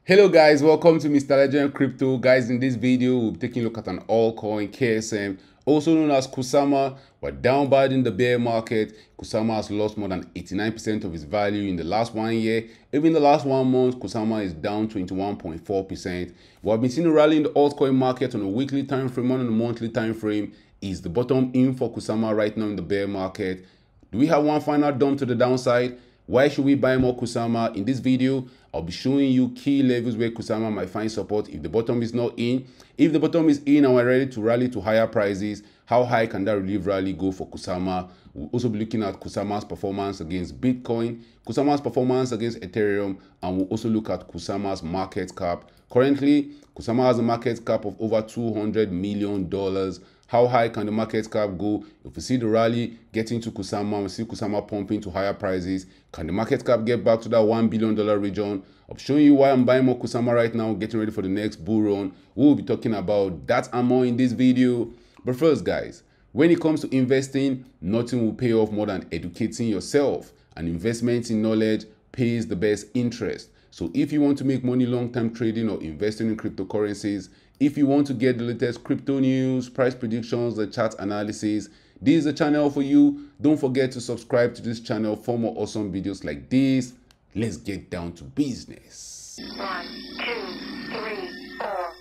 Hello guys, welcome to Mr. Legend Crypto. Guys, in this video we'll be taking a look at an altcoin KSM, also known as Kusama. We're down bad in the bear market. Kusama has lost more than 89% of its value in the last 1 year. Even in the last 1 month, Kusama is down 21.4%. What I've been seeing a rally in the altcoin market on a weekly time frame and on a monthly time frame. Is the bottom in for Kusama right now in the bear market? Do we have one final dump to the downside? Why should we buy more Kusama? In this video, I'll be showing you key levels where Kusama might find support if the bottom is not in. If the bottom is in and we're ready to rally to higher prices, how high can that relief rally go for Kusama? We'll also be looking at Kusama's performance against Bitcoin, Kusama's performance against Ethereum, and we'll also look at Kusama's market cap. Currently, Kusama has a market cap of over $200 million. How high can the market cap go? If we see the rally getting to Kusama, we see Kusama pumping to higher prices, can the market cap get back to that $1 billion region? I'm showing you why I'm buying more Kusama right now, getting ready for the next bull run. We'll be talking about that and more in this video. But first, guys, when it comes to investing, nothing will pay off more than educating yourself. And investment in knowledge pays the best interest. So if you want to make money long-term trading or investing in cryptocurrencies, if you want to get the latest crypto news, price predictions, the chart analysis, this is the channel for you. Don't forget to subscribe to this channel for more awesome videos like this. Let's get down to business. 1, 2, 3, 4, 5.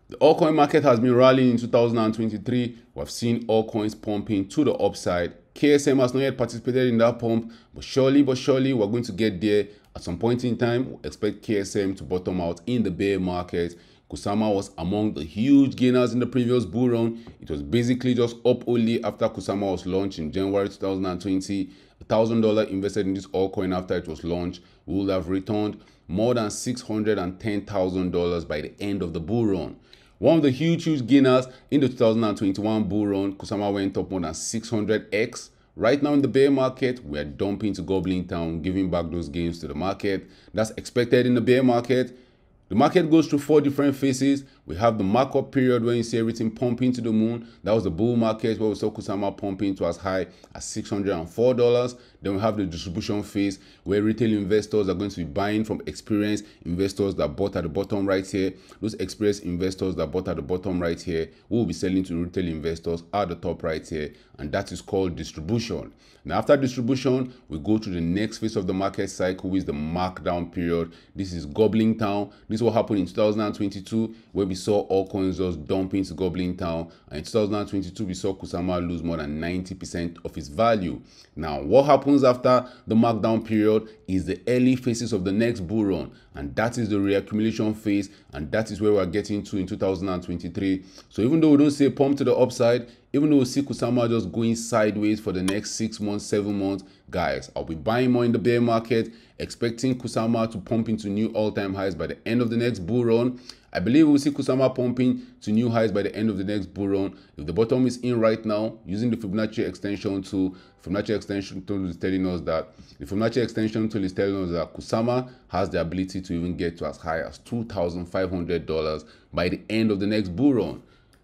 The altcoin market has been rallying in 2023. We've seen altcoins pumping to the upside. KSM has not yet participated in that pump, but surely we're going to get there. At some point in time, we expect KSM to bottom out in the bear market. Kusama was among the huge gainers in the previous bull run. It was basically just up only after Kusama was launched in January 2020. $1,000 invested in this altcoin after it was launched would have returned more than $610,000 by the end of the bull run. One of the huge gainers in the 2021 bull run, Kusama went up more than 600x. Right now in the bear market, we are dumping to Goblin Town, giving back those gains to the market. That's expected in the bear market. The market goes through 4 different phases. We have the markup period where you see everything pumping to the moon. That was the bull market where we saw Kusama pumping to as high as $604. Then we have the distribution phase where retail investors are going to be buying from experienced investors that bought at the bottom right here. Those experienced investors that bought at the bottom right here will be selling to retail investors at the top right here. And that is called distribution. Now, after distribution, we go to the next phase of the market cycle, which is the markdown period. This is Goblin Town. This is what happened in 2022, where we saw altcoins just dumping to Goblin Town. And in 2022, we saw Kusama lose more than 90% of its value. Now, what happens after the markdown period is the early phases of the next bull run. And that is the reaccumulation phase. And that is where we're getting to in 2023. So even though we don't see a pump to the upside, even though we see Kusama just going sideways for the next 6 months, 7 months, guys, I'll be buying more in the bear market, expecting Kusama to pump into new all-time highs by the end of the next bull run. I believe we'll see Kusama pumping to new highs by the end of the next bull run. If the bottom is in right now, using the Fibonacci extension tool, Fibonacci extension tool is telling us that Kusama has the ability to even get to as high as $2,500 by the end of the next bull run.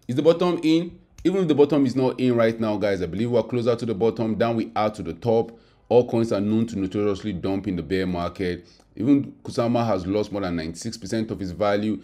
Is the bottom in? Even if the bottom is not in right now, guys, I believe we're closer to the bottom than we are to the top. All coins are known to notoriously dump in the bear market. Even Kusama has lost more than 96% of its value.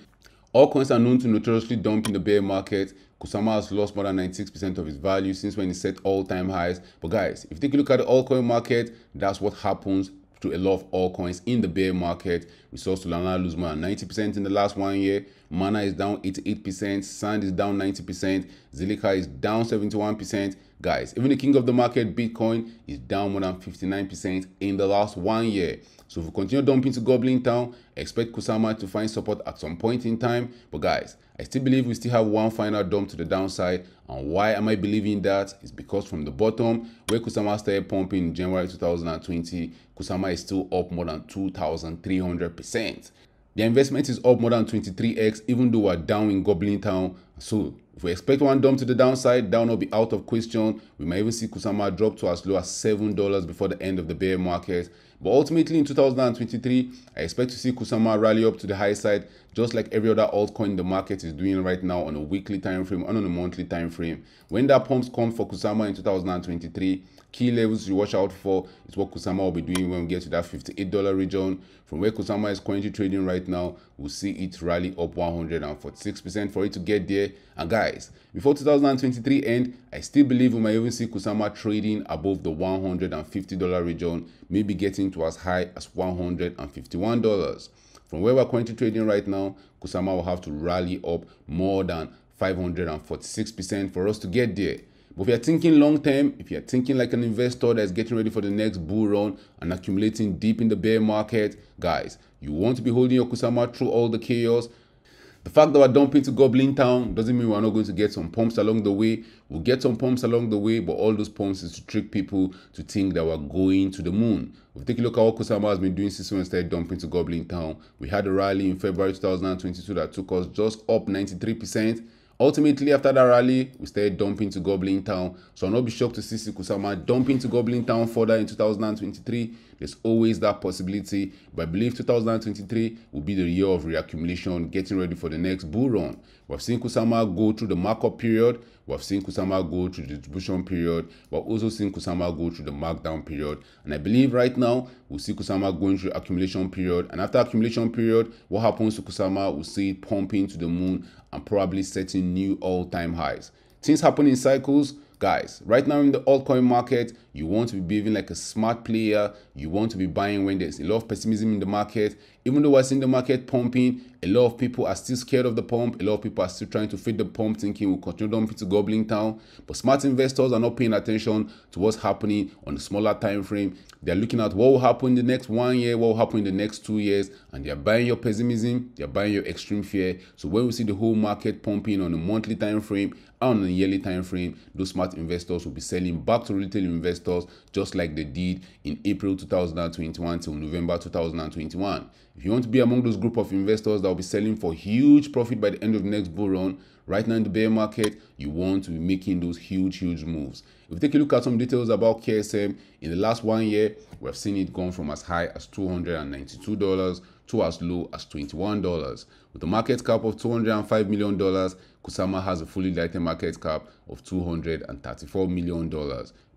All coins are known to notoriously dump in the bear market. Kusama has lost more than 96% of its value since when it set all-time highs. But guys, if you take a look at the altcoin market, that's what happens to a lot of altcoins in the bear market. We saw Solana lose more than 90% in the last 1 year. Mana is down 88%. Sand is down 90%. Zilliqa is down 71%. Guys, even the king of the market, Bitcoin, is down more than 59% in the last 1 year. So if we continue dumping to Goblin Town, expect Kusama to find support at some point in time. But guys, I still believe we still have one final dump to the downside. And why am I believing that? It's because from the bottom, where Kusama started pumping in January 2020, Kusama is still up more than 2,300%. The investment is up more than 23x, even though we're down in Goblin Town. So if we expect one dump to the downside, that will not be out of question. We might even see Kusama drop to as low as $7 before the end of the bear market. But ultimately in 2023, I expect to see Kusama rally up to the high side, just like every other altcoin in the market is doing right now on a weekly time frame and on a monthly time frame. When that pumps come for Kusama in 2023, key levels to watch out for is what Kusama will be doing when we get to that $58 region. From where Kusama is currently trading right now, we'll see it rally up 146% for it to get there. And guys, before 2023 end, I still believe we might even see Kusama trading above the $150 region, maybe getting to as high as $151. From where we're currently trading right now, Kusama will have to rally up more than 546% for us to get there. But if you're thinking long term, if you're thinking like an investor that's getting ready for the next bull run and accumulating deep in the bear market, guys, you want to be holding your Kusama through all the chaos. The fact that we're dumping to Goblin Town doesn't mean we're not going to get some pumps along the way. We'll get some pumps along the way, but all those pumps is to trick people to think that we're going to the moon. If we take a look at what Kusama has been doing since we started dumping to Goblin Town, we had a rally in February 2022 that took us just up 93%. Ultimately, after that rally, we started dumping to Goblin Town. So I'll not be shocked to see Kusama dumping to Goblin Town further in 2023. There's always that possibility. But I believe 2023 will be the year of reaccumulation, getting ready for the next bull run. We've seen Kusama go through the markup period. We've seen Kusama go through the distribution period. We've also seen Kusama go through the markdown period. And I believe right now, we'll see Kusama going through accumulation period. And after accumulation period, what happens to Kusama? We'll see it pumping to the moon and probably setting new all-time highs. Things happen in cycles. Guys, right now in the altcoin market, you want to be behaving like a smart player. You want to be buying when there's a lot of pessimism in the market. Even though we're seeing the market pumping, a lot of people are still scared of the pump. A lot of people are still trying to feed the pump, thinking we'll continue dumping to Goblin Town. But smart investors are not paying attention to what's happening on the smaller time frame. They're looking at what will happen in the next 1 year, what will happen in the next 2 years, and they're buying your pessimism, they're buying your extreme fear. So when we see the whole market pumping on a monthly time frame and on a yearly time frame, those smart investors will be selling back to retail investors just like they did in April 2021 till November 2021. If you want to be among those group of investors that will be selling for huge profit by the end of the next bull run, right now in the bear market, you want to be making those huge moves. If we take a look at some details about KSM, in the last 1 year, we've seen it gone from as high as $292 to as low as $21. With a market cap of $205 million, Kusama has a fully diluted market cap of $234 million.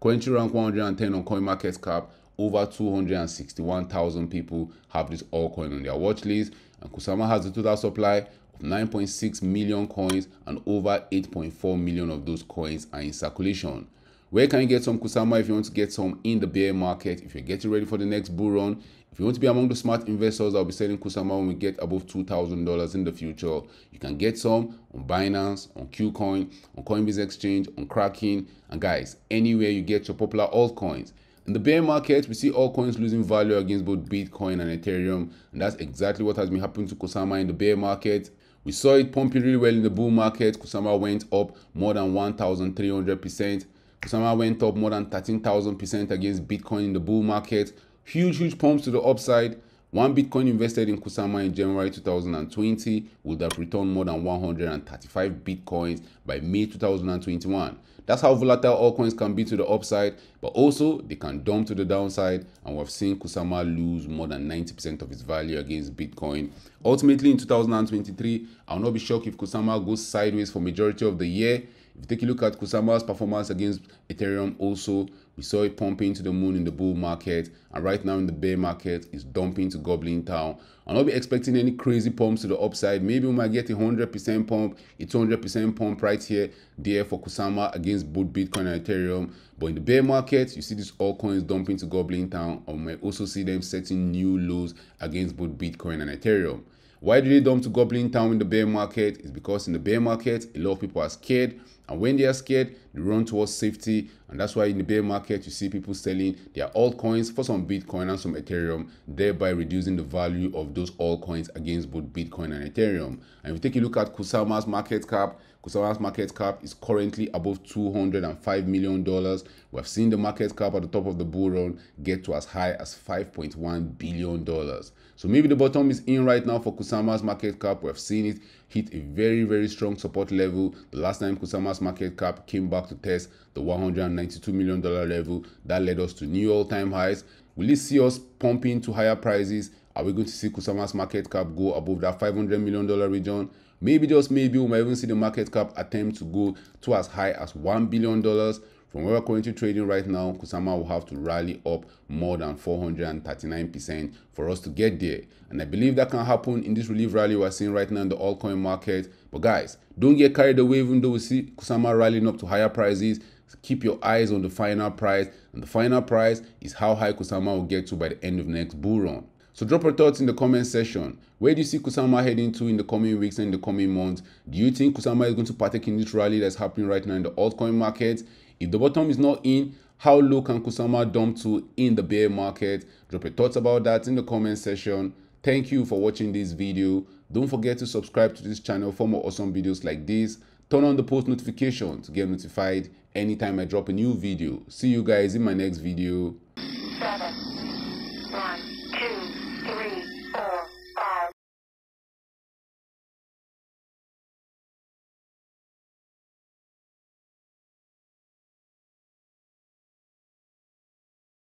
Currently ranked 110 on CoinMarketCap. Over 261,000 people have this altcoin on their watch list, and Kusama has a total supply of 9.6 million coins, and over 8.4 million of those coins are in circulation. Where can you get some Kusama if you want to get some in the bear market? If you're getting ready for the next bull run, if you want to be among the smart investors that will be selling Kusama when we get above $2,000 in the future, you can get some on Binance, on Qcoin, on Coinbase Exchange, on Kraken, and guys, anywhere you get your popular altcoins. In the bear market, we see altcoins losing value against both Bitcoin and Ethereum, and that's exactly what has been happening to Kusama in the bear market. We saw it pumping really well in the bull market. Kusama went up more than 1,300%. Kusama went up more than 13,000% against Bitcoin in the bull market. Huge pumps to the upside. One Bitcoin invested in Kusama in January 2020 would have returned more than 135 Bitcoins by May 2021. That's how volatile altcoins can be to the upside, but also they can dump to the downside, and we've seen Kusama lose more than 90% of its value against Bitcoin. Ultimately, in 2023, I'll not be shocked if Kusama goes sideways for majority of the year. If you take a look at Kusama's performance against Ethereum also, we saw it pumping to the moon in the bull market, and right now in the bear market, it's dumping to Goblin Town. I'll not be expecting any crazy pumps to the upside. Maybe we might get a 100% pump, a 200% pump right here, there for Kusama against both Bitcoin and Ethereum. But in the bear market, you see these altcoins dumping to Goblin Town, and we might also see them setting new lows against both Bitcoin and Ethereum. Why do they dump to Goblin Town in the bear market? It's because in the bear market, a lot of people are scared. And when they are scared, they run towards safety. And that's why in the bear market, you see people selling their altcoins for some Bitcoin and some Ethereum, thereby reducing the value of those altcoins against both Bitcoin and Ethereum. And if you take a look at Kusama's market cap, Kusama's market cap is currently above $205 million. We have seen the market cap at the top of the bull run get to as high as $5.1 billion. So maybe the bottom is in right now for Kusama's market cap. We have seen it hit a very strong support level. The last time Kusama's market cap came back to test the $192 million level, that led us to new all-time highs. Will it see us pumping to higher prices? Are we going to see Kusama's market cap go above that $500 million region? Maybe, just maybe, we might even see the market cap attempt to go to as high as $1 billion. From where we're currently trading right now, Kusama will have to rally up more than 439% for us to get there. And I believe that can happen in this relief rally we're seeing right now in the altcoin market. But guys, don't get carried away. Even though we see Kusama rallying up to higher prices, keep your eyes on the final price. And the final price is how high Kusama will get to by the end of the next bull run. So drop your thoughts in the comment section. Where do you see Kusama heading to in the coming weeks and in the coming months? Do you think Kusama is going to partake in this rally that's happening right now in the altcoin market? If the bottom is not in, how low can Kusama dump to in the bear market? Drop your thoughts about that in the comment section. Thank you for watching this video. Don't forget to subscribe to this channel for more awesome videos like this. Turn on the post notification to get notified anytime I drop a new video. See you guys in my next video.